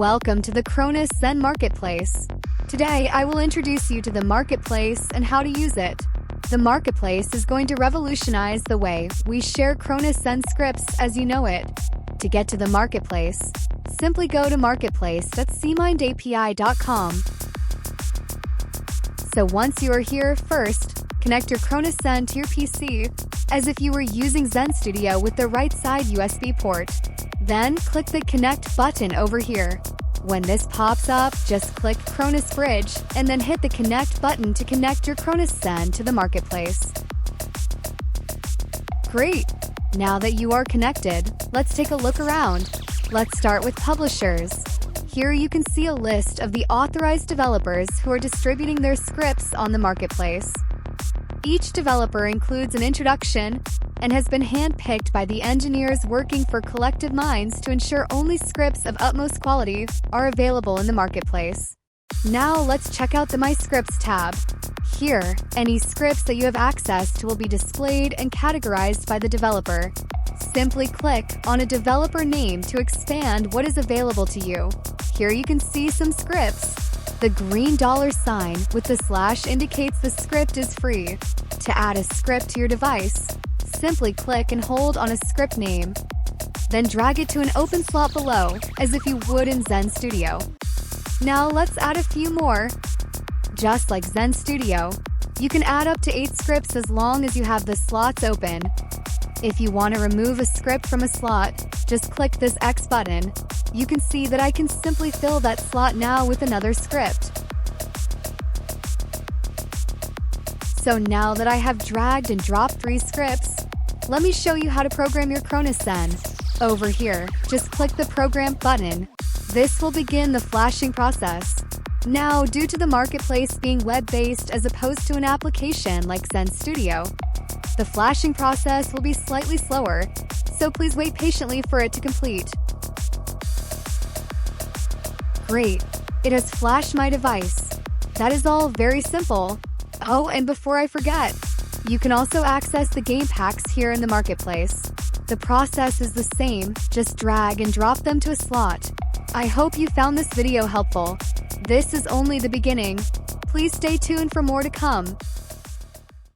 Welcome to the Cronus Zen Marketplace. Today, I will introduce you to the Marketplace and how to use it. The Marketplace is going to revolutionize the way we share Cronus Zen scripts as you know it. To get to the Marketplace, simply go to marketplace.cmindapi.com. So once you are here, first, connect your Cronus Zen to your PC, as if you were using Zen Studio with the right side USB port. Then, click the Connect button over here. When this pops up, just click Cronus Bridge, and then hit the Connect button to connect your Cronus Zen to the Marketplace. Great! Now that you are connected, let's take a look around. Let's start with publishers. Here you can see a list of the authorized developers who are distributing their scripts on the Marketplace. Each developer includes an introduction and has been handpicked by the engineers working for Collective Minds to ensure only scripts of utmost quality are available in the Marketplace. Now let's check out the My Scripts tab. Here, any scripts that you have access to will be displayed and categorized by the developer. Simply click on a developer name to expand what is available to you. Here you can see some scripts. The green $sign with the slash indicates the script is free. To add a script to your device, simply click and hold on a script name. Then drag it to an open slot below, as if you would in Zen Studio. Now let's add a few more. Just like Zen Studio, you can add up to 8 scripts as long as you have the slots open. If you want to remove a script from a slot, just click this X button. You can see that I can simply fill that slot now with another script. So now that I have dragged and dropped 3 scripts, let me show you how to program your Cronus Zen. Over here, just click the Program button. This will begin the flashing process. Now, due to the Marketplace being web-based as opposed to an application like Zen Studio, the flashing process will be slightly slower, so please wait patiently for it to complete. Great! It has flashed my device. That is all very simple. Oh, and before I forget, you can also access the Gamepacks here in the Marketplace. The process is the same, just drag and drop them to a slot. I hope you found this video helpful. This is only the beginning. Please stay tuned for more to come.